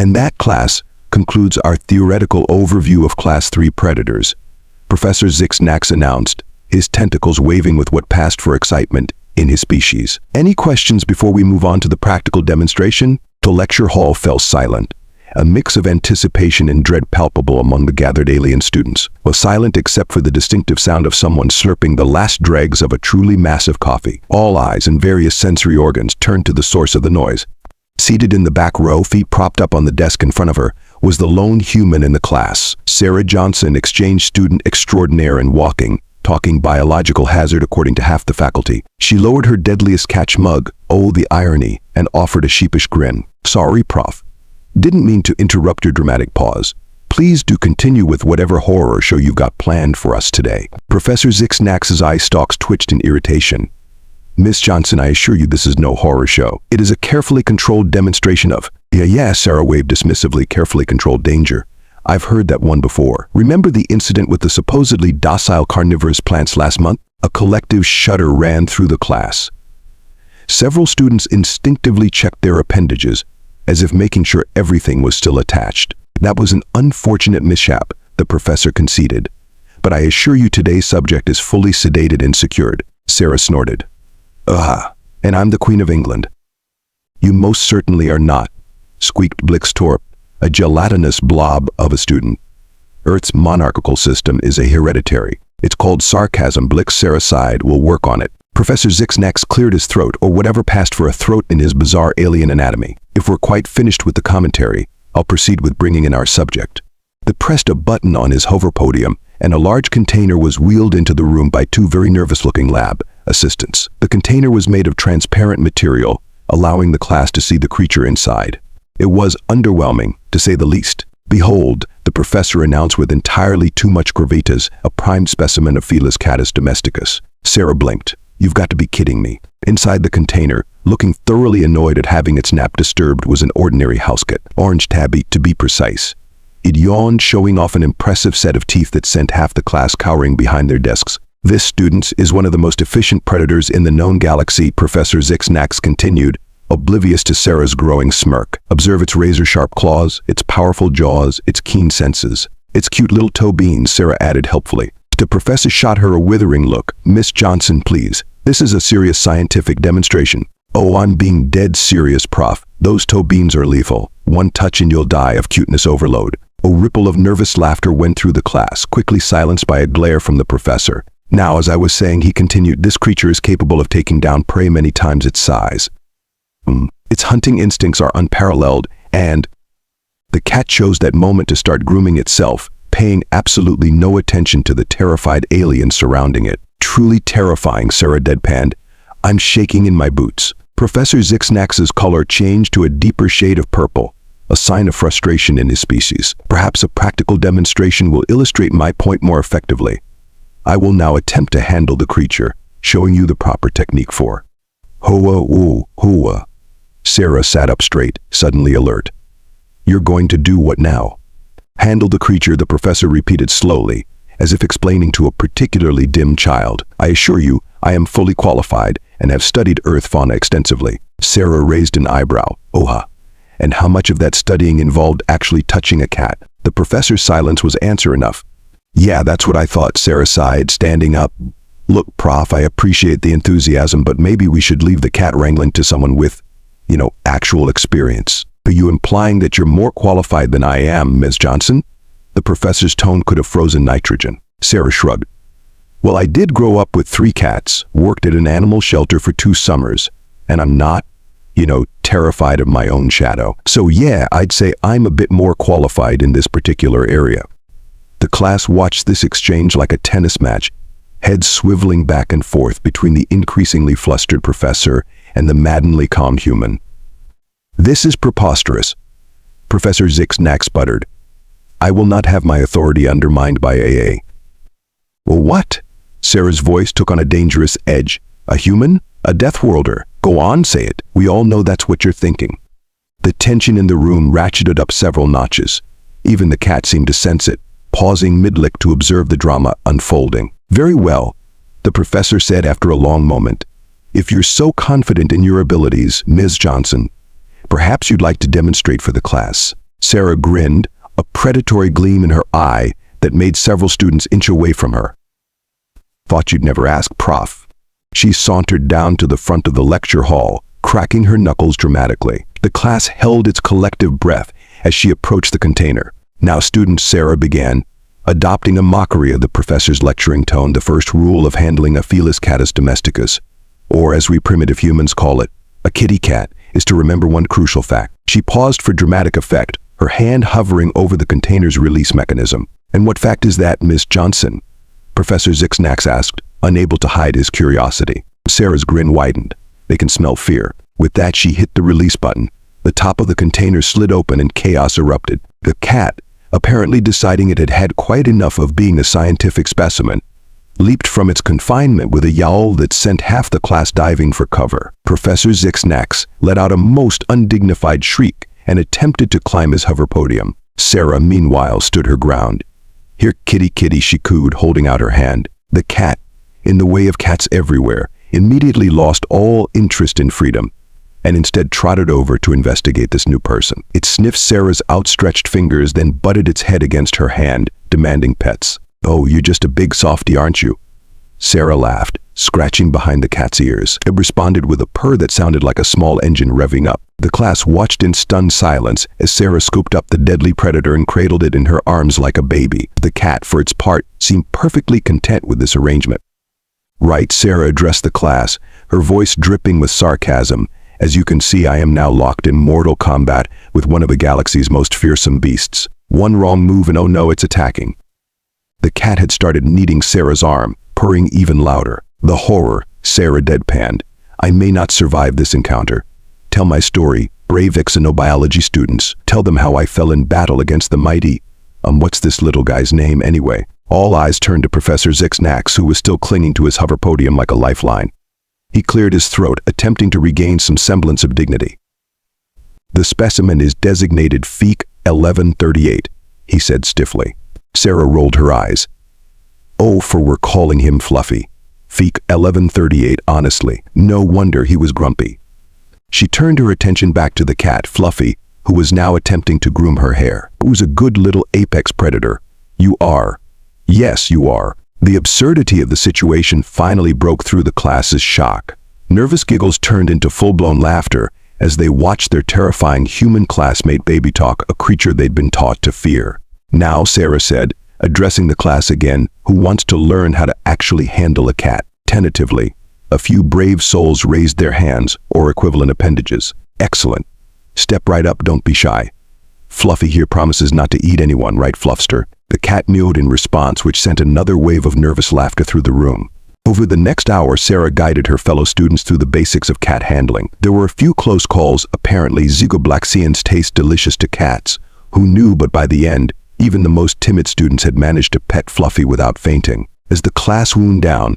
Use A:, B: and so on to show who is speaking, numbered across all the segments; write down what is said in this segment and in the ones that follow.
A: And that class concludes our theoretical overview of Class 3 predators. Professor Xanax announced, his tentacles waving with what passed for excitement in his species. Any questions before we move on to the practical demonstration? The lecture hall fell silent. A mix of anticipation and dread palpable among the gathered alien students, was silent except for the distinctive sound of someone slurping the last dregs of a truly massive coffee. All eyes and various sensory organs turned to the source of the noise. Seated in the back row, feet propped up on the desk in front of her, was the lone human in the class, Sarah Johnson, exchange student extraordinaire and talking biological hazard according to half the faculty. She lowered her deadliest catch mug, oh the irony, and offered a sheepish grin. Sorry, Prof. Didn't mean to interrupt your dramatic pause. Please do continue with whatever horror show you've got planned for us today. Professor Xanax's eye stalks twitched in irritation. Miss Johnson, I assure you this is no horror show. It is a carefully controlled demonstration of, yeah, Sarah waved dismissively, carefully controlled danger. I've heard that one before. Remember the incident with the supposedly docile carnivorous plants last month? A collective shudder ran through the class. Several students instinctively checked their appendages, as if making sure everything was still attached. That was an unfortunate mishap, the professor conceded. But I assure you today's subject is fully sedated and secured. Sarah snorted. And I'm the Queen of England. You most certainly are not, squeaked Blixtorp, a gelatinous blob of a student. Earth's monarchical system is a hereditary. It's called sarcasm. Blix. Sarah sighed. We'll work on it. Professor Xanax cleared his throat, or whatever passed for a throat in his bizarre alien anatomy. If we're quite finished with the commentary, I'll proceed with bringing in our subject. They pressed a button on his hover podium, and a large container was wheeled into the room by two very nervous-looking lab assistants. The container was made of transparent material, allowing the class to see the creature inside. It was underwhelming, to say the least. Behold, the professor announced with entirely too much gravitas, a prime specimen of Felis catus domesticus. Sarah blinked. You've got to be kidding me. Inside the container, looking thoroughly annoyed at having its nap disturbed, was an ordinary housecat, orange tabby to be precise. It yawned, showing off an impressive set of teeth that sent half the class cowering behind their desks. This, students, is one of the most efficient predators in the known galaxy, Professor Xanax continued, oblivious to Sarah's growing smirk. Observe its razor-sharp claws, its powerful jaws, its keen senses. Its cute little toe beans, Sarah added helpfully. The professor shot her a withering look. Miss Johnson, please. This is a serious scientific demonstration. Oh, I'm being dead serious, Prof. Those toe beans are lethal. One touch and you'll die of cuteness overload. A ripple of nervous laughter went through the class, quickly silenced by a glare from the professor. Now, as I was saying, he continued, this creature is capable of taking down prey many times its size. Its hunting instincts are unparalleled, and the cat chose that moment to start grooming itself, paying absolutely no attention to the terrified aliens surrounding it. Truly terrifying, Sarah deadpanned. I'm shaking in my boots. Professor Xanax's color changed to a deeper shade of purple, a sign of frustration in his species. Perhaps a practical demonstration will illustrate my point more effectively. I will now attempt to handle the creature, showing you the proper technique for. Hoa. Sarah sat up straight, suddenly alert. You're going to do what now? Handle the creature, the professor repeated slowly, as if explaining to a particularly dim child. I assure you, I am fully qualified and have studied Earth fauna extensively. Sarah raised an eyebrow. Oha. And how much of that studying involved actually touching a cat? The professor's silence was answer enough. Yeah, that's what I thought, Sarah sighed, standing up. Look, Prof, I appreciate the enthusiasm, but maybe we should leave the cat wrangling to someone with, actual experience. Are you implying that you're more qualified than I am, Ms. Johnson? The professor's tone could have frozen nitrogen. Sarah shrugged. Well, I did grow up with 3 cats, worked at an animal shelter for 2 summers, and I'm not, terrified of my own shadow. So yeah, I'd say I'm a bit more qualified in this particular area. The class watched this exchange like a tennis match, heads swiveling back and forth between the increasingly flustered professor and the maddeningly calm human. This is preposterous, Professor Xanax sputtered. I will not have my authority undermined by AA. Well, what? Sarah's voice took on a dangerous edge. A human? A Deathworlder? Go on, say it. We all know that's what you're thinking. The tension in the room ratcheted up several notches. Even the cat seemed to sense it, pausing mid-lick to observe the drama unfolding. Very well, the professor said after a long moment. If you're so confident in your abilities, Ms. Johnson, perhaps you'd like to demonstrate for the class. Sarah grinned, a predatory gleam in her eye that made several students inch away from her. "Thought you'd never ask, Prof." She sauntered down to the front of the lecture hall, cracking her knuckles dramatically. The class held its collective breath as she approached the container. "Now, students," Sarah began, adopting a mockery of the professor's lecturing tone, "the first rule of handling a Felis catus domesticus, or as we primitive humans call it, a kitty cat, is to remember one crucial fact." She paused for dramatic effect, her hand hovering over the container's release mechanism. "And what fact is that, Miss Johnson?" Professor Xixnax asked, unable to hide his curiosity. Sarah's grin widened. "They can smell fear." With that, she hit the release button. The top of the container slid open and chaos erupted. The cat, apparently deciding it had had quite enough of being a scientific specimen, leaped from its confinement with a yowl that sent half the class diving for cover. Professor Xixnax let out a most undignified shriek and attempted to climb his hover podium. Sarah, meanwhile, stood her ground. "Here, kitty, kitty," she cooed, holding out her hand. The cat, in the way of cats everywhere, immediately lost all interest in freedom and instead trotted over to investigate this new person. It sniffed Sarah's outstretched fingers, then butted its head against her hand, demanding pets. "Oh, you're just a big softy, aren't you?" Sarah laughed, scratching behind the cat's ears. It responded with a purr that sounded like a small engine revving up. The class watched in stunned silence as Sarah scooped up the deadly predator and cradled it in her arms like a baby. The cat, for its part, seemed perfectly content with this arrangement. "Right," Sarah addressed the class, her voice dripping with sarcasm. "As you can see, I am now locked in mortal combat with one of the galaxy's most fearsome beasts. One wrong move and oh no, it's attacking." The cat had started kneading Sarah's arm, purring even louder. "The horror," Sarah deadpanned. "I may not survive this encounter. Tell my story, brave Xenobiology students. Tell them how I fell in battle against the mighty. What's this little guy's name anyway?" All eyes turned to Professor Xixnax, who was still clinging to his hover podium like a lifeline. He cleared his throat, attempting to regain some semblance of dignity. "The specimen is designated Feek 1138, he said stiffly. Sarah rolled her eyes. "Oh, for we're calling him Fluffy. Feek 1138, honestly. No wonder he was grumpy." She turned her attention back to the cat, Fluffy, who was now attempting to groom her hair. "Who's a good little apex predator. You are. Yes, you are." The absurdity of the situation finally broke through the class's shock. Nervous giggles turned into full-blown laughter as they watched their terrifying human classmate baby talk a creature they'd been taught to fear. "Now," Sarah said, addressing the class again, "who wants to learn how to actually handle a cat?" Tentatively, a few brave souls raised their hands, or equivalent appendages. "Excellent. Step right up, don't be shy. Fluffy here promises not to eat anyone, right, Fluffster?" The cat mewed in response, which sent another wave of nervous laughter through the room. Over the next hour, Sarah guided her fellow students through the basics of cat handling. There were a few close calls. Apparently, Xenoblaxians taste delicious to cats. Who knew? But by the end, even the most timid students had managed to pet Fluffy without fainting. As the class wound down,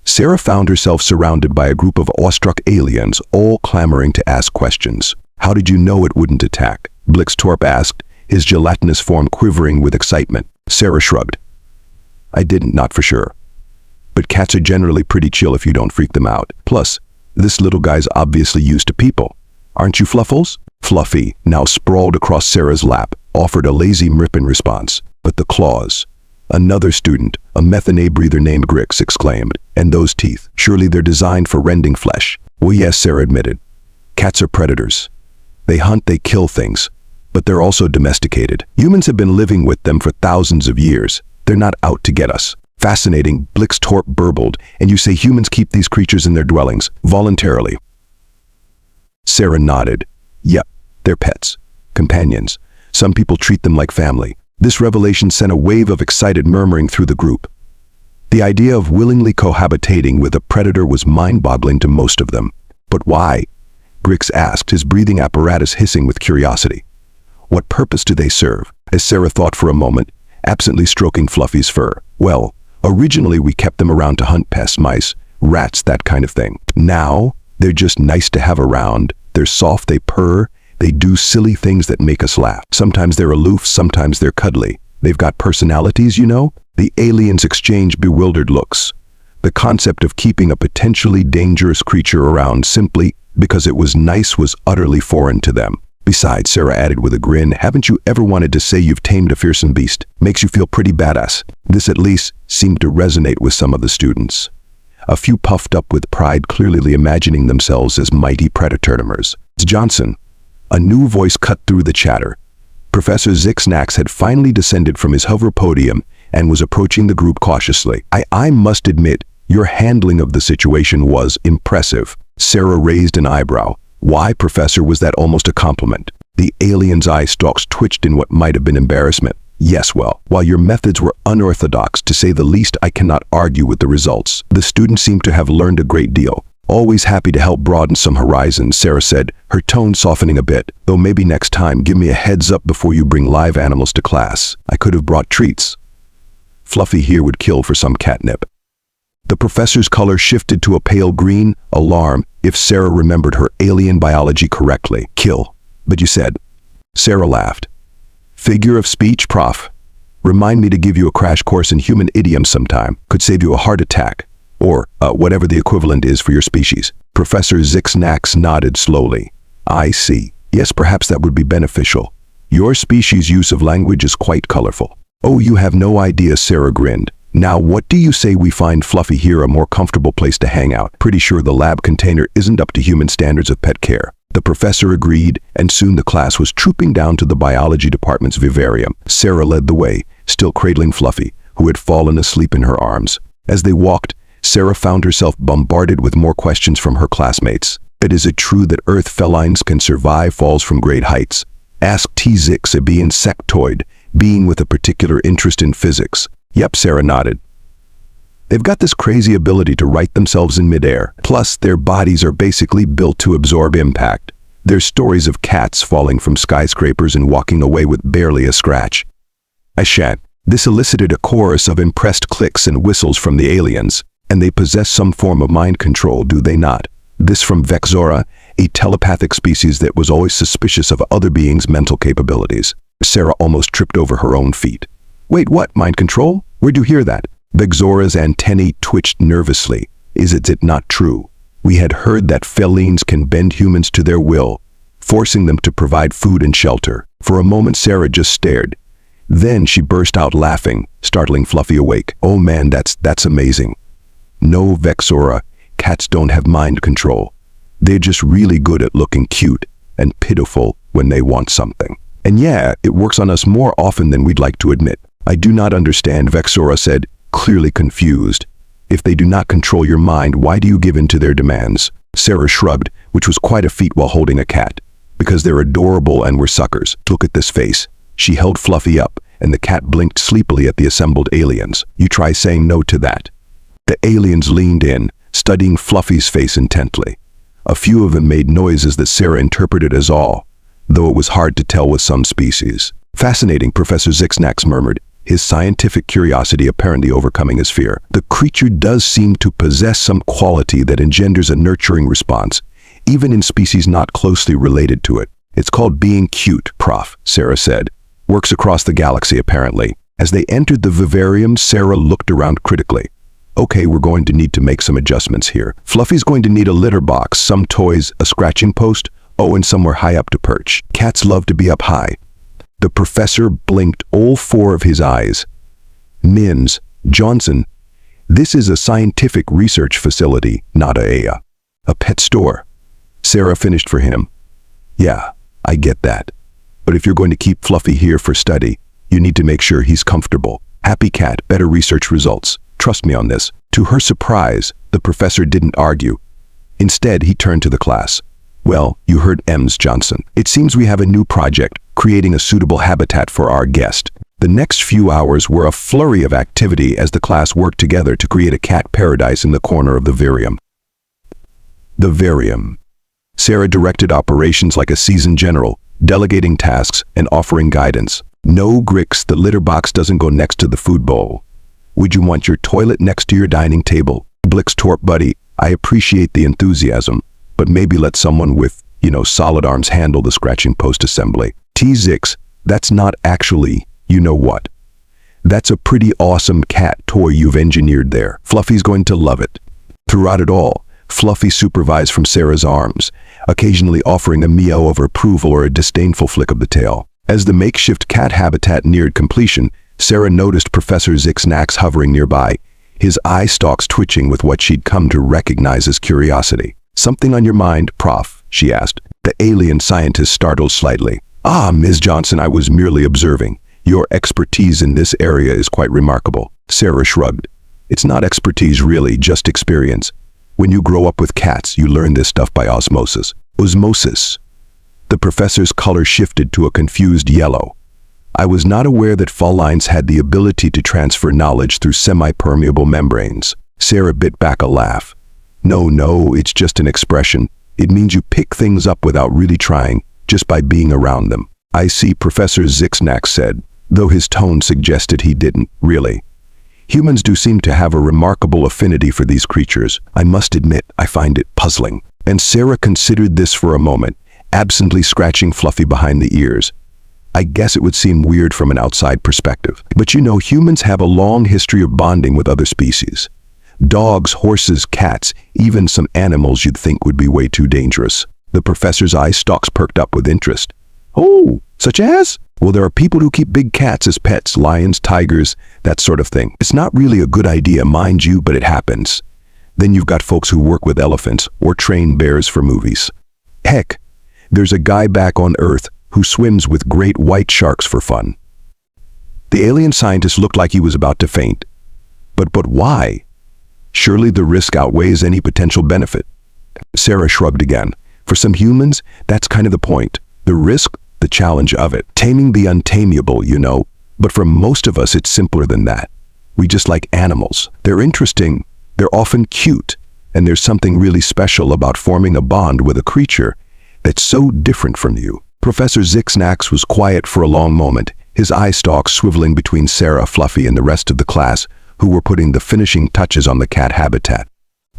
A: Sarah found herself surrounded by a group of awestruck aliens, all clamoring to ask questions. "How did you know it wouldn't attack?" Blixtorp asked, his gelatinous form quivering with excitement. Sarah shrugged. "I didn't, not for sure. But cats are generally pretty chill if you don't freak them out. Plus, this little guy's obviously used to people. Aren't you, Fluffles?" Fluffy, now sprawled across Sarah's lap, offered a lazy mrip in response. "But the claws." Another student, a methane breather named Grix, exclaimed. "And those teeth, surely they're designed for rending flesh." "Well, yes," Sarah admitted. "Cats are predators. They hunt, they kill things. But they're also domesticated. Humans have been living with them for thousands of years. They're not out to get us." "Fascinating," Blixtorp burbled. "And you say humans keep these creatures in their dwellings, voluntarily?" Sarah nodded. "Yep, they're pets. Companions. Some people treat them like family." This revelation sent a wave of excited murmuring through the group. The idea of willingly cohabitating with a predator was mind-boggling to most of them. "But why?" Grix asked, his breathing apparatus hissing with curiosity. "What purpose do they serve?" As Sarah thought for a moment, absently stroking Fluffy's fur. "Well, originally we kept them around to hunt pests, mice, rats, that kind of thing. Now, they're just nice to have around. They're soft, they purr, they do silly things that make us laugh. Sometimes they're aloof, sometimes they're cuddly. They've got personalities, you know?" The aliens exchanged bewildered looks. The concept of keeping a potentially dangerous creature around simply because it was nice was utterly foreign to them. Besides, Sarah added with a grin, haven't you ever wanted to say you've tamed a fearsome beast? Makes you feel pretty badass. This at least seemed to resonate with some of the students. A few puffed up with pride, clearly imagining themselves as mighty predatormers. Johnson. A new voice cut through the chatter. Professor Xanax had finally descended from his hover podium and was approaching the group cautiously. I must admit, your handling of the situation was impressive. Sarah raised an eyebrow. Why, Professor, was that almost a compliment? The alien's eye stalks twitched in what might have been embarrassment. Yes, well, while your methods were unorthodox, to say the least, I cannot argue with the results. The student seemed to have learned a great deal. Always happy to help broaden some horizons, Sarah said, her tone softening a bit. Though maybe next time, give me a heads up before you bring live animals to class. I could have brought treats. Fluffy here would kill for some catnip. The professor's color shifted to a pale green, alarm, if Sarah remembered her alien biology correctly. Kill. But you said. Sarah laughed. Figure of speech, Prof. Remind me to give you a crash course in human idioms sometime. Could save you a heart attack. Or whatever the equivalent is for your species. Professor Xanax nodded slowly. I see. Yes, perhaps that would be beneficial. Your species' use of language is quite colorful. Oh, you have no idea, Sarah grinned. Now, what do you say we find Fluffy here a more comfortable place to hang out? Pretty sure the lab container isn't up to human standards of pet care. The professor agreed, and soon the class was trooping down to the biology department's vivarium. Sarah led the way, still cradling Fluffy, who had fallen asleep in her arms. As they walked, Sarah found herself bombarded with more questions from her classmates. But is it true that Earth felines can survive falls from great heights? Asked T-Zix, a bee insectoid, being with a particular interest in physics. Yep, Sarah nodded. They've got this crazy ability to right themselves in midair. Plus, their bodies are basically built to absorb impact. There's stories of cats falling from skyscrapers and walking away with barely a scratch. I shan't. This elicited a chorus of impressed clicks and whistles from the aliens. And they possess some form of mind control, do they not? This from Vexora, a telepathic species that was always suspicious of other beings' mental capabilities. Sarah almost tripped over her own feet. Wait, what? Mind control? Where'd you hear that? Vexora's antennae twitched nervously. Is it not true? We had heard that felines can bend humans to their will, forcing them to provide food and shelter. For a moment, Sarah just stared. Then she burst out laughing, startling Fluffy awake. Oh man, that's amazing. No, Vexora, cats don't have mind control. They're just really good at looking cute and pitiful when they want something. And yeah, it works on us more often than we'd like to admit. I do not understand, Vexora said, clearly confused. If they do not control your mind, why do you give in to their demands? Sarah shrugged, which was quite a feat while holding a cat. Because they're adorable and we're suckers. Look at this face. She held Fluffy up, and the cat blinked sleepily at the assembled aliens. You try saying no to that. The aliens leaned in, studying Fluffy's face intently. A few of them made noises that Sarah interpreted as awe, though it was hard to tell with some species. Fascinating, Professor Xanax murmured, his scientific curiosity apparently overcoming his fear. The creature does seem to possess some quality that engenders a nurturing response, even in species not closely related to it. It's called being cute, Prof, Sarah said. Works across the galaxy, apparently. As they entered the vivarium, Sarah looked around critically. Okay, we're going to need to make some adjustments here. Fluffy's going to need a litter box, some toys, a scratching post, and somewhere high up to perch. Cats love to be up high. The professor blinked all four of his eyes. Mims, Johnson, this is a scientific research facility, not a pet store. Sarah finished for him. Yeah, I get that. But if you're going to keep Fluffy here for study, you need to make sure he's comfortable. Happy cat, better research results. Trust me on this. To her surprise, the professor didn't argue. Instead, he turned to the class. Well, you heard Ms. Johnson. It seems we have a new project, creating a suitable habitat for our guest. The next few hours were a flurry of activity as the class worked together to create a cat paradise in the corner of the vivarium. The vivarium. Sarah directed operations like a seasoned general, delegating tasks and offering guidance. No, Grix, the litter box doesn't go next to the food bowl. Would you want your toilet next to your dining table? Blixtorp buddy, I appreciate the enthusiasm, but maybe let someone with, solid arms handle the scratching post assembly. T-Zix, that's not actually, you know what. That's a pretty awesome cat toy you've engineered there. Fluffy's going to love it. Throughout it all, Fluffy supervised from Sarah's arms, occasionally offering a meow of approval or a disdainful flick of the tail. As the makeshift cat habitat neared completion, Sarah noticed Professor Xanax hovering nearby, his eye stalks twitching with what she'd come to recognize as curiosity. "Something on your mind, Prof?" she asked. The alien scientist startled slightly. "Ah, Ms. Johnson, I was merely observing. Your expertise in this area is quite remarkable." Sarah shrugged. "It's not expertise really, just experience. When you grow up with cats, you learn this stuff by osmosis." Osmosis. The professor's color shifted to a confused yellow. "I was not aware that felines had the ability to transfer knowledge through semi-permeable membranes." Sarah bit back a laugh. No, it's just an expression. It means you pick things up without really trying, just by being around them." "I see," Professor Xanax said, though his tone suggested he didn't, really. "Humans do seem to have a remarkable affinity for these creatures. I must admit, I find it puzzling." And Sarah considered this for a moment, absently scratching Fluffy behind the ears. "I guess it would seem weird from an outside perspective. But you know, humans have a long history of bonding with other species. Dogs, horses, cats, even some animals you'd think would be way too dangerous." The professor's eye stalks perked up with interest. "Oh, such as?" "Well, there are people who keep big cats as pets, lions, tigers, that sort of thing. It's not really a good idea, mind you, but it happens. Then you've got folks who work with elephants or train bears for movies. Heck, there's a guy back on Earth who swims with great white sharks for fun." The alien scientist looked like he was about to faint. But why? Surely the risk outweighs any potential benefit." Sarah shrugged again. "For some humans, that's kind of the point. The risk, the challenge of it. Taming the untamable, you know. But for most of us, it's simpler than that. We just like animals. They're interesting, they're often cute, and there's something really special about forming a bond with a creature that's so different from you." Professor Xanax was quiet for a long moment, his eye stalks swiveling between Sarah, Fluffy, and the rest of the class, who were putting the finishing touches on the cat habitat.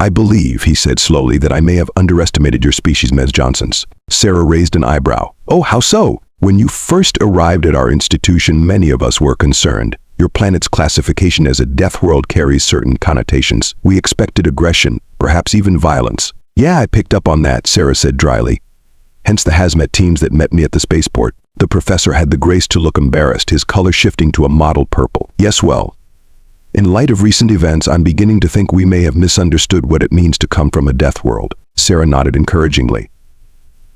A: "I believe," he said slowly, "that I may have underestimated your species, Ms. Johnsons." Sarah raised an eyebrow. "Oh, how so?" "When you first arrived at our institution, many of us were concerned. Your planet's classification as a death world carries certain connotations. We expected aggression, perhaps even violence." "Yeah, I picked up on that," Sarah said dryly. "Hence the hazmat teams that met me at the spaceport." The professor had the grace to look embarrassed, his color shifting to a mottled purple. "Yes, well, in light of recent events, I'm beginning to think we may have misunderstood what it means to come from a death world." Sarah nodded encouragingly.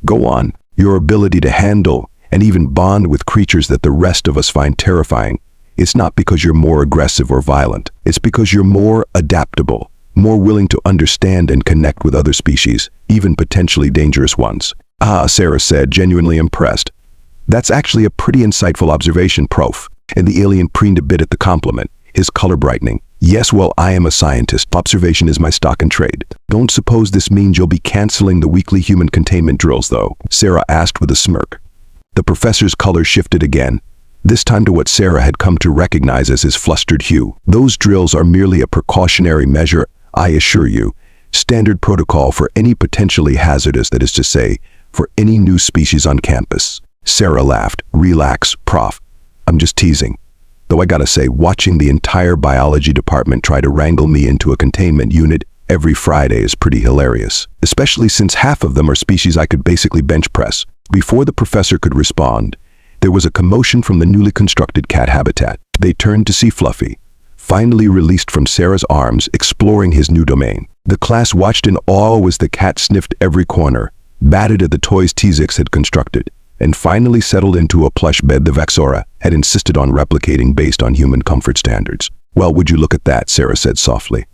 A: "Go on. Your ability to handle and even bond with creatures that the rest of us find terrifying, it's not because you're more aggressive or violent. It's because you're more adaptable, more willing to understand and connect with other species, even potentially dangerous ones." "Ah," Sarah said, genuinely impressed. "That's actually a pretty insightful observation, Prof." And the alien preened a bit at the compliment, his color brightening. "Yes, well, I am a scientist. Observation is my stock and trade." "Don't suppose this means you'll be canceling the weekly human containment drills, though?" Sarah asked with a smirk. The professor's color shifted again, this time to what Sarah had come to recognize as his flustered hue. "Those drills are merely a precautionary measure, I assure you. Standard protocol for any potentially hazardous, that is to say, for any new species on campus." Sarah laughed. "Relax, Prof. I'm just teasing. Though I gotta say, watching the entire biology department try to wrangle me into a containment unit every Friday is pretty hilarious, especially since half of them are species I could basically bench press." Before the professor could respond, there was a commotion from the newly constructed cat habitat. They turned to see Fluffy, finally released from Sarah's arms, exploring his new domain. The class watched in awe as the cat sniffed every corner, batted at the toys T-Zix had constructed, and finally settled into a plush bed the Vexora had insisted on replicating based on human comfort standards. "Well, would you look at that," Sarah said softly.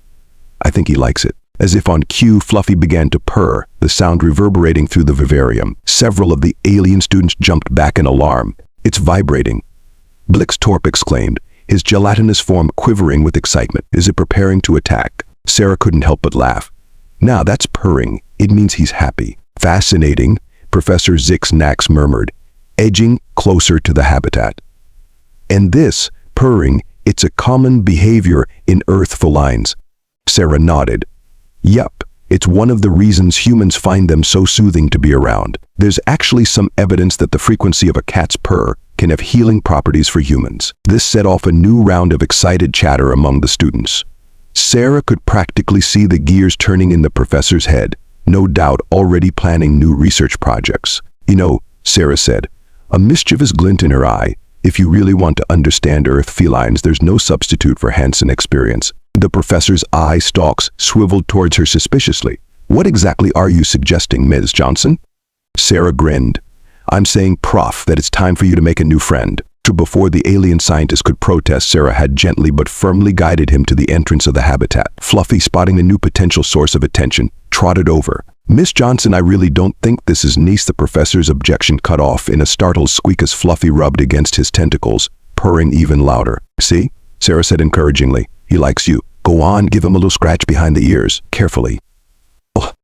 A: "I think he likes it." As if on cue, Fluffy began to purr, the sound reverberating through the vivarium. Several of the alien students jumped back in alarm. "It's vibrating." Blixtorp exclaimed, his gelatinous form quivering with excitement. "Is it preparing to attack?" Sarah couldn't help but laugh. "Now that's purring. It means he's happy." "Fascinating," Professor Xanax murmured, edging closer to the habitat. "And this, purring, it's a common behavior in Earth felines." Sarah nodded. "Yup, it's one of the reasons humans find them so soothing to be around. There's actually some evidence that the frequency of a cat's purr can have healing properties for humans." This set off a new round of excited chatter among the students. Sarah could practically see the gears turning in the professor's head. no doubt already planning new research projects. "You know," Sarah said, a mischievous glint in her eye, "if you really want to understand Earth felines, there's no substitute for Hansen experience." The professor's eye stalks swiveled towards her suspiciously. "What exactly are you suggesting, Ms. Johnson?" Sarah grinned. "I'm saying, Prof, that it's time for you to make a new friend." Before the alien scientist could protest, Sarah had gently but firmly guided him to the entrance of the habitat. Fluffy, spotting a new potential source of attention, trotted over. "Miss Johnson, I really don't think this is nice," the professor's objection cut off in a startled squeak as Fluffy rubbed against his tentacles, purring even louder. "See?" Sarah said encouragingly. "He likes you. Go on, give him a little scratch behind the ears, carefully."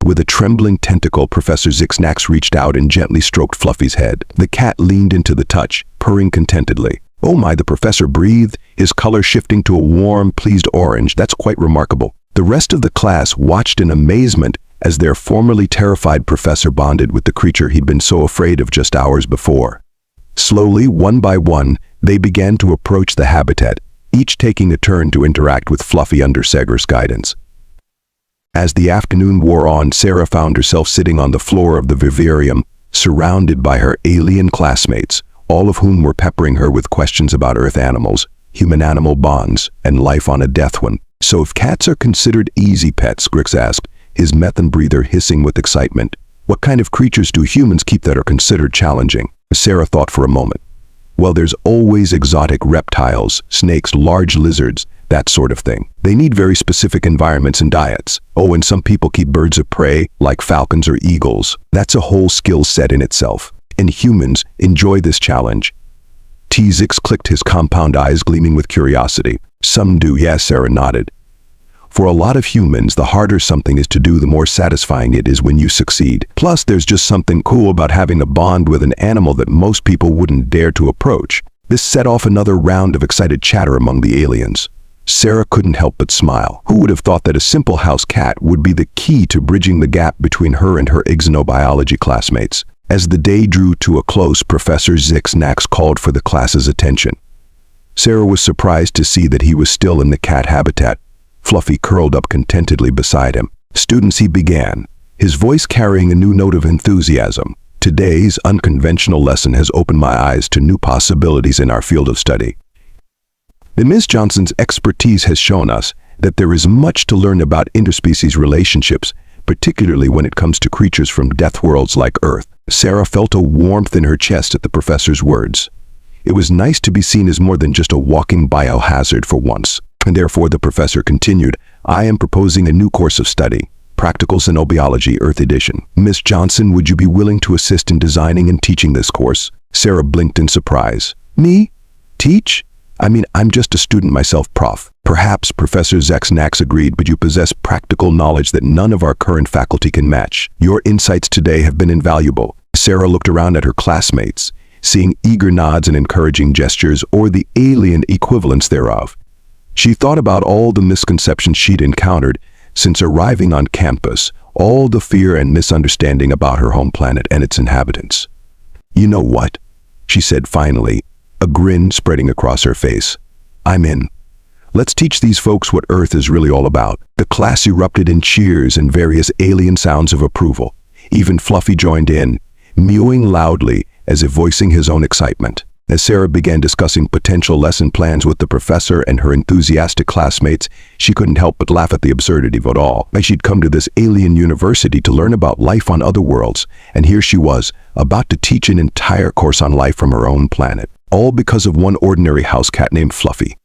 A: With a trembling tentacle, Professor Xixnax reached out and gently stroked Fluffy's head. The cat leaned into the touch, purring contentedly. "Oh my," the professor breathed, his color shifting to a warm, pleased orange. "That's quite remarkable." The rest of the class watched in amazement as their formerly terrified professor bonded with the creature he'd been so afraid of just hours before. Slowly, one by one, they began to approach the habitat, each taking a turn to interact with Fluffy under Seger's guidance. As the afternoon wore on, Sarah found herself sitting on the floor of the vivarium, surrounded by her alien classmates, all of whom were peppering her with questions about Earth animals, human-animal bonds, and life on a death one. "So if cats are considered easy pets," Grix asked, his methane breather hissing with excitement, "what kind of creatures do humans keep that are considered challenging?" Sarah thought for a moment. "Well, there's always exotic reptiles, snakes, large lizards, that sort of thing. They need very specific environments and diets. Oh, and some people keep birds of prey, like falcons or eagles. That's a whole skill set in itself. And humans enjoy this challenge." T-Zix clicked, his compound eyes gleaming with curiosity. "Some do," yes, Sarah nodded. "For a lot of humans, the harder something is to do, the more satisfying it is when you succeed. Plus, there's just something cool about having a bond with an animal that most people wouldn't dare to approach." This set off another round of excited chatter among the aliens. Sarah couldn't help but smile. Who would have thought that a simple house cat would be the key to bridging the gap between her and her Xenobiology classmates? As the day drew to a close, Professor Xixnax called for the class's attention. Sarah was surprised to see that he was still in the cat habitat, Fluffy curled up contentedly beside him. "Students," he began, his voice carrying a new note of enthusiasm, "today's unconventional lesson has opened my eyes to new possibilities in our field of study. Ms. Johnson's expertise has shown us that there is much to learn about interspecies relationships, particularly when it comes to creatures from death worlds like Earth." Sarah felt a warmth in her chest at the professor's words. It was nice to be seen as more than just a walking biohazard for once. And therefore, the professor continued, "I am proposing a new course of study, Practical Xenobiology, Earth Edition. Miss Johnson, would you be willing to assist in designing and teaching this course?" Sarah blinked in surprise. "Me? Teach? I mean, I'm just a student myself, Prof." "Perhaps," Professor Xixnax agreed, "but you possess practical knowledge that none of our current faculty can match. Your insights today have been invaluable." Sarah looked around at her classmates, seeing eager nods and encouraging gestures, or the alien equivalents thereof. She thought about all the misconceptions she'd encountered since arriving on campus, all the fear and misunderstanding about her home planet and its inhabitants. "You know what?" she said finally, a grin spreading across her face. "I'm in. Let's teach these folks what Earth is really all about." The class erupted in cheers and various alien sounds of approval. Even Fluffy joined in, mewing loudly as if voicing his own excitement. As Sarah began discussing potential lesson plans with the professor and her enthusiastic classmates, she couldn't help but laugh at the absurdity of it all. Like she'd come to this alien university to learn about life on other worlds, and here she was, about to teach an entire course on life from her own planet, all because of one ordinary house cat named Fluffy.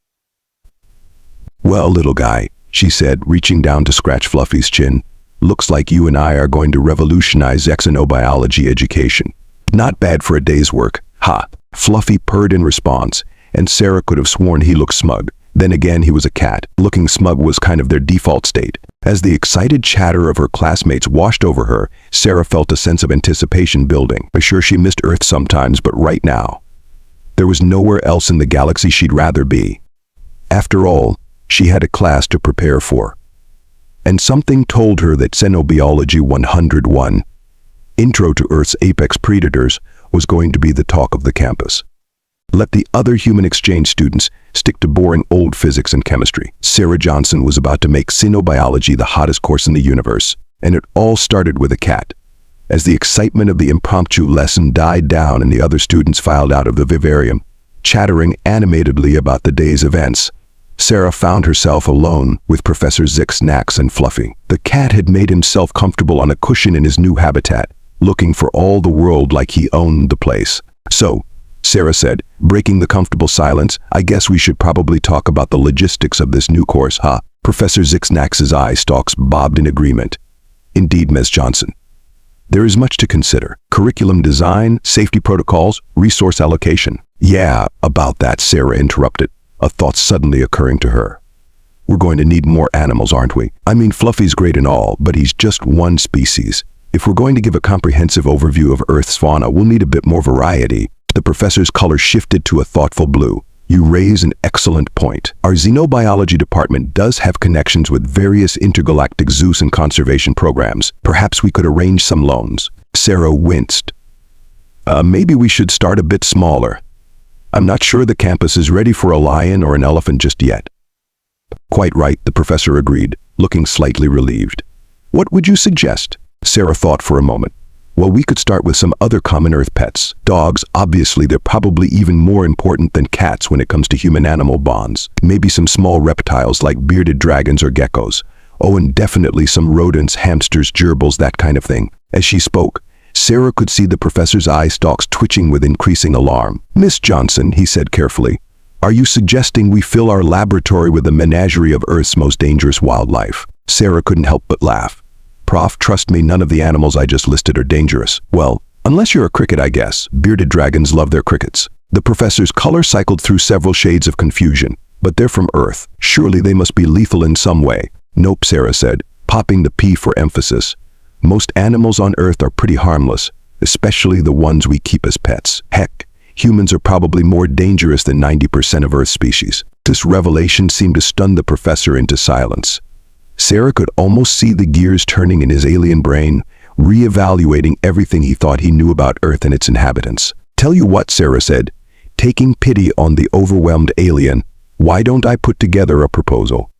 A: "Well, little guy," she said, reaching down to scratch Fluffy's chin, "looks like you and I are going to revolutionize Xenobiology education. Not bad for a day's work, ha." Fluffy purred in response, and Sarah could have sworn he looked smug. Then again, he was a cat. Looking smug was kind of their default state. As the excited chatter of her classmates washed over her, Sarah felt a sense of anticipation building. Sure, she missed Earth sometimes, but right now, there was nowhere else in the galaxy she'd rather be. After all, she had a class to prepare for. And something told her that Xenobiology 101, Intro to Earth's Apex Predators, was going to be the talk of the campus. Let the other human exchange students stick to boring old physics and chemistry. Sarah Johnson was about to make Xenobiology the hottest course in the universe. And it all started with a cat. As the excitement of the impromptu lesson died down and the other students filed out of the vivarium, chattering animatedly about the day's events, Sarah found herself alone with Professor Xanax and Fluffy. The cat had made himself comfortable on a cushion in his new habitat, looking for all the world like he owned the place. "So," Sarah said, breaking the comfortable silence, "I guess we should probably talk about the logistics of this new course, huh?" Professor Xanax's eye stalks bobbed in agreement. "Indeed, Ms. Johnson. There is much to consider. Curriculum design, safety protocols, resource allocation." "Yeah, about that," Sarah interrupted, a thought suddenly occurring to her. "We're going to need more animals, aren't we? I mean, Fluffy's great and all, but he's just one species. If we're going to give a comprehensive overview of Earth's fauna, we'll need a bit more variety." The professor's color shifted to a thoughtful blue. "You raise an excellent point. Our Xenobiology department does have connections with various intergalactic zoos and conservation programs. Perhaps we could arrange some loans." Sarah winced. Maybe we should start a bit smaller. I'm not sure the campus is ready for a lion or an elephant just yet." "Quite right," the professor agreed, looking slightly relieved. "What would you suggest?" Sarah thought for a moment. "Well, we could start with some other common Earth pets. Dogs, obviously, they're probably even more important than cats when it comes to human-animal bonds. Maybe some small reptiles like bearded dragons or geckos. Oh, and definitely some rodents, hamsters, gerbils, that kind of thing." As she spoke, Sarah could see the professor's eye stalks twitching with increasing alarm. "Miss Johnson," he said carefully, "are you suggesting we fill our laboratory with a menagerie of Earth's most dangerous wildlife?" Sarah couldn't help but laugh. "Prof, trust me, none of the animals I just listed are dangerous. Well, unless you're a cricket, I guess. Bearded dragons love their crickets." The professor's color cycled through several shades of confusion. "But they're from Earth. Surely they must be lethal in some way." "Nope," Sarah said, popping the P for emphasis. "Most animals on Earth are pretty harmless, especially the ones we keep as pets. Heck, humans are probably more dangerous than 90% of Earth's species." This revelation seemed to stun the professor into silence. Sarah could almost see the gears turning in his alien brain, reevaluating everything he thought he knew about Earth and its inhabitants. "Tell you what," Sarah said, taking pity on the overwhelmed alien, "why don't I put together a proposal?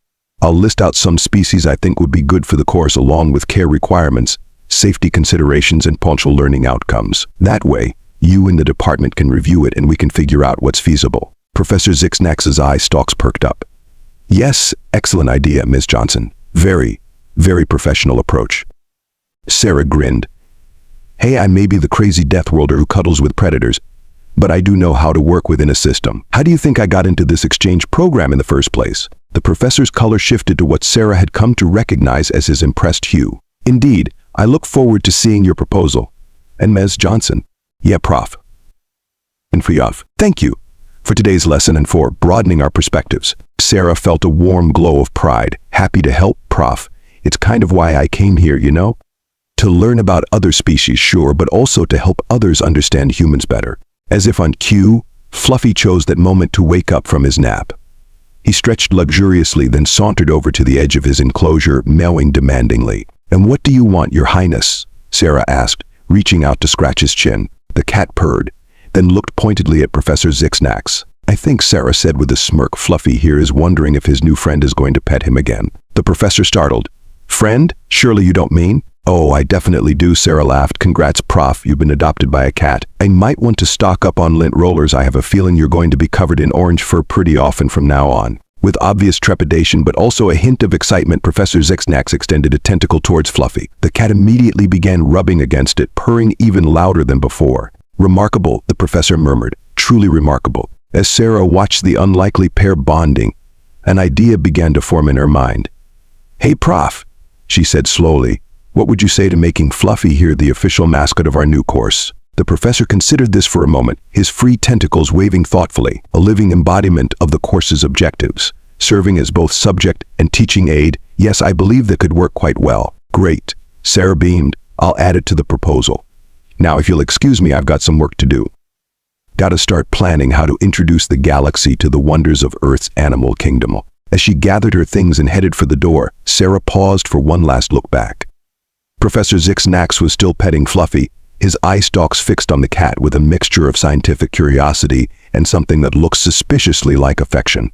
A: I'll list out some species I think would be good for the course along with care requirements, safety considerations, and potential learning outcomes. That way, you and the department can review it and we can figure out what's feasible." Professor Xanax's eye stalks perked up. "Yes, excellent idea, Ms. Johnson. Very, very professional approach." Sarah grinned. "Hey, I may be the crazy Deathworlder who cuddles with predators, but I do know how to work within a system. How do you think I got into this exchange program in the first place?" The professor's color shifted to what Sarah had come to recognize as his impressed hue. "Indeed, I look forward to seeing your proposal." "And Ms. Johnson?" "Yeah, Prof. And for Yuff. Thank you for today's lesson and for broadening our perspectives." Sarah felt a warm glow of pride. "Happy to help, Prof. It's kind of why I came here, you know? To learn about other species, sure, but also to help others understand humans better." As if on cue, Fluffy chose that moment to wake up from his nap. He stretched luxuriously, then sauntered over to the edge of his enclosure, meowing demandingly. "And what do you want, Your Highness?" Sarah asked, reaching out to scratch his chin. The cat purred, then looked pointedly at Professor Xanax. "I think," Sarah said with a smirk, "Fluffy here is wondering if his new friend is going to pet him again." The professor startled. "Friend? Surely you don't mean?" "Oh, I definitely do," Sarah laughed. "Congrats, Prof. You've been adopted by a cat. I might want to stock up on lint rollers. I have a feeling you're going to be covered in orange fur pretty often from now on." With obvious trepidation but also a hint of excitement, Professor Xanax extended a tentacle towards Fluffy. The cat immediately began rubbing against it, purring even louder than before. "Remarkable," the professor murmured. "Truly remarkable." As Sarah watched the unlikely pair bonding, an idea began to form in her mind. "Hey, Prof," she said slowly, "what would you say to making Fluffy here the official mascot of our new course?" The professor considered this for a moment, his free tentacles waving thoughtfully, a living embodiment of the course's objectives, serving as both subject and teaching aid. "Yes, I believe that could work quite well." "Great," Sarah beamed. "I'll add it to the proposal. Now, if you'll excuse me, I've got some work to do. Gotta start planning how to introduce the galaxy to the wonders of Earth's animal kingdom." As she gathered her things and headed for the door, Sarah paused for one last look back. Professor Xanax was still petting Fluffy, his eye stalks fixed on the cat with a mixture of scientific curiosity and something that looked suspiciously like affection.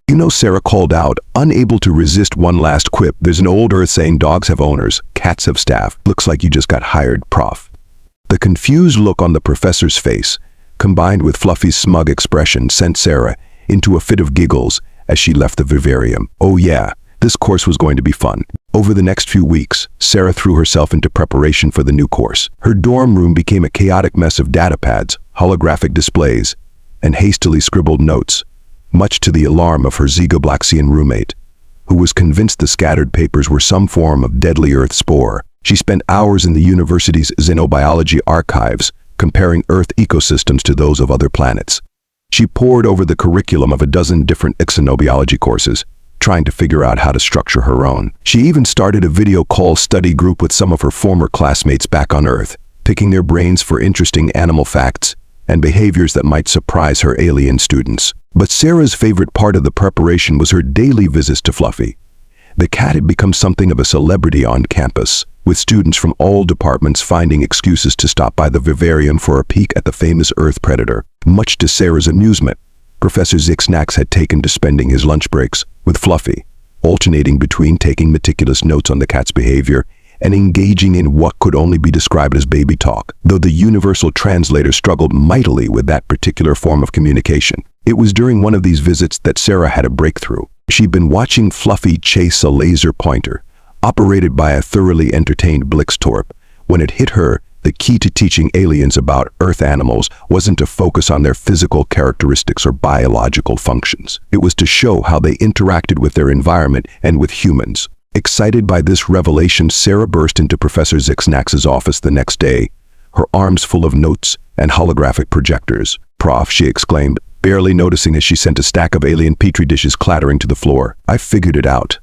A: You know, Sarah called out, unable to resist one last quip. There's an old Earth saying dogs have owners, cats have staff. Looks like you just got hired, Prof. The confused look on the professor's face, combined with Fluffy's smug expression, sent Sarah into a fit of giggles as she left the vivarium. Oh yeah, this course was going to be fun. Over the next few weeks, Sarah threw herself into preparation for the new course. Her dorm room became a chaotic mess of data pads, holographic displays, and hastily scribbled notes, much to the alarm of her Xenobloxian roommate, who was convinced the scattered papers were some form of deadly Earth spore. She spent hours in the university's Xenobiology archives, comparing Earth ecosystems to those of other planets. She pored over the curriculum of a dozen different Xenobiology courses, trying to figure out how to structure her own. She even started a video call study group with some of her former classmates back on Earth, picking their brains for interesting animal facts and behaviors that might surprise her alien students. But Sarah's favorite part of the preparation was her daily visits to Fluffy. The cat had become something of a celebrity on campus, with students from all departments finding excuses to stop by the vivarium for a peek at the famous Earth predator. Much to Sarah's amusement, Professor Xixnax had taken to spending his lunch breaks with Fluffy, alternating between taking meticulous notes on the cat's behavior and engaging in what could only be described as baby talk, though the universal translator struggled mightily with that particular form of communication. It was during one of these visits that Sarah had a breakthrough. She'd been watching Fluffy chase a laser pointer, operated by a thoroughly entertained Blixtorp, when it hit her the key to teaching aliens about Earth animals wasn't to focus on their physical characteristics or biological functions. It was to show how they interacted with their environment and with humans. Excited by this revelation, Sarah burst into Professor Xixnax's office the next day, her arms full of notes and holographic projectors. "Prof," she exclaimed, barely noticing as she sent a stack of alien petri dishes clattering to the floor. "I figured it out."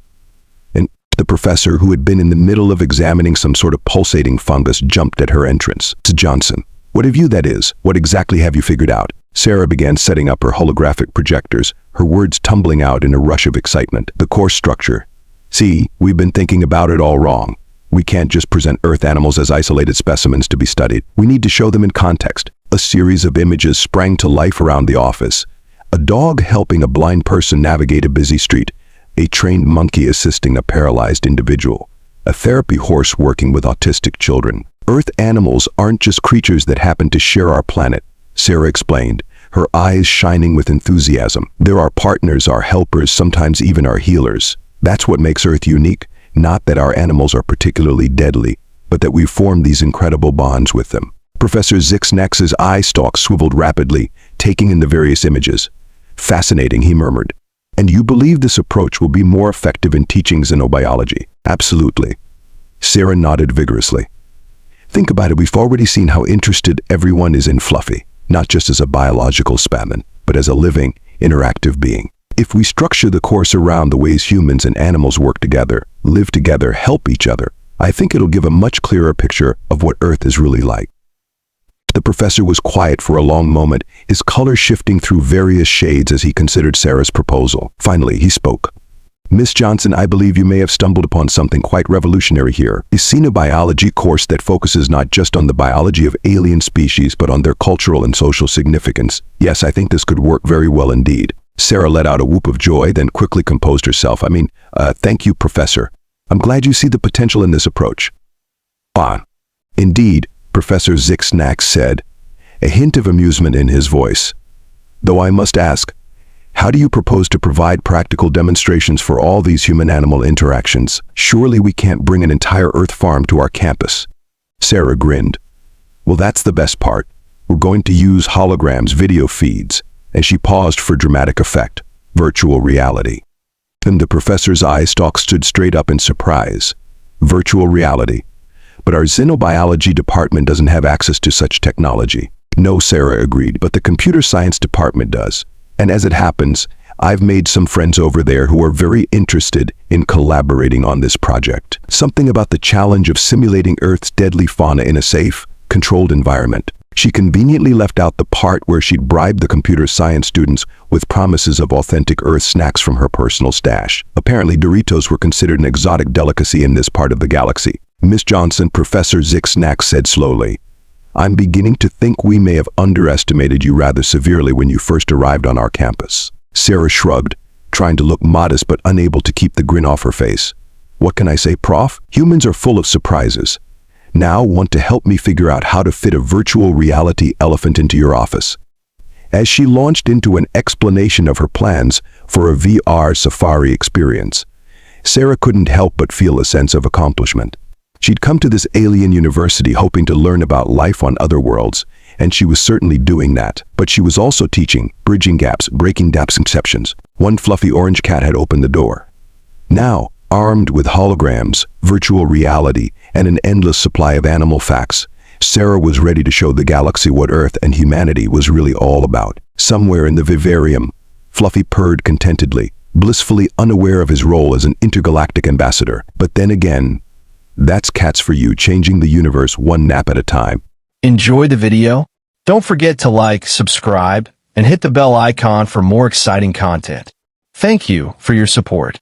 A: And the professor, who had been in the middle of examining some sort of pulsating fungus, jumped at her entrance. "It's Johnson. What have you, that is? What exactly have you figured out?" Sarah began setting up her holographic projectors, her words tumbling out in a rush of excitement. "The course structure. See, we've been thinking about it all wrong. We can't just present Earth animals as isolated specimens to be studied. We need to show them in context." A series of images sprang to life around the office. A dog helping a blind person navigate a busy street, a trained monkey assisting a paralyzed individual, a therapy horse working with autistic children. "Earth animals aren't just creatures that happen to share our planet," Sarah explained, her eyes shining with enthusiasm. "They're our partners, our helpers, sometimes even our healers. That's what makes Earth unique, not that our animals are particularly deadly, but that we form these incredible bonds with them." Professor Xixnax's eye stalks swiveled rapidly, taking in the various images. "Fascinating," he murmured. "And you believe this approach will be more effective in teaching xenobiology?" "Absolutely." Sarah nodded vigorously. "Think about it, we've already seen how interested everyone is in Fluffy, not just as a biological specimen, but as a living, interactive being. If we structure the course around the ways humans and animals work together, live together, help each other, I think it'll give a much clearer picture of what Earth is really like." The professor was quiet for a long moment, his color shifting through various shades as he considered Sarah's proposal. Finally, he spoke. "Miss Johnson, I believe you may have stumbled upon something quite revolutionary here. A xenobiology course that focuses not just on the biology of alien species, but on their cultural and social significance. Yes, I think this could work very well indeed." Sarah let out a whoop of joy, then quickly composed herself. Thank you, Professor. I'm glad you see the potential in this approach." "Ah, indeed," Professor Xixnax said, a hint of amusement in his voice. "Though I must ask, how do you propose to provide practical demonstrations for all these human-animal interactions? Surely we can't bring an entire Earth farm to our campus." Sarah grinned. "Well, that's the best part. We're going to use holograms, video feeds," and she paused for dramatic effect. "Virtual reality." And the professor's eye stalk stood straight up in surprise. "Virtual reality? But our xenobiology department doesn't have access to such technology." "No," Sarah agreed, "but the computer science department does. And as it happens, I've made some friends over there who are very interested in collaborating on this project. Something about the challenge of simulating Earth's deadly fauna in a safe, controlled environment." She conveniently left out the part where she'd bribed the computer science students with promises of authentic Earth snacks from her personal stash. Apparently, Doritos were considered an exotic delicacy in this part of the galaxy. "Miss Johnson," Professor Xixnax said slowly, "I'm beginning to think we may have underestimated you rather severely when you first arrived on our campus." Sarah shrugged, trying to look modest but unable to keep the grin off her face. What can I say, Prof? Humans are full of surprises. Now want to help me figure out how to fit a virtual reality elephant into your office. As she launched into an explanation of her plans for a VR safari experience, Sarah couldn't help but feel a sense of accomplishment. She'd come to this alien university hoping to learn about life on other worlds, and she was certainly doing that. But she was also teaching, bridging gaps, breaking down conceptions. One fluffy orange cat had opened the door. Now, armed with holograms, virtual reality, and an endless supply of animal facts, Sarah was ready to show the galaxy what Earth and humanity was really all about. Somewhere in the vivarium, Fluffy purred contentedly, blissfully unaware of his role as an intergalactic ambassador. But then again, that's cats for you, changing the universe one nap at a time.
B: Enjoy the video? Don't forget to like, subscribe, and hit the bell icon for more exciting content. Thank you for your support.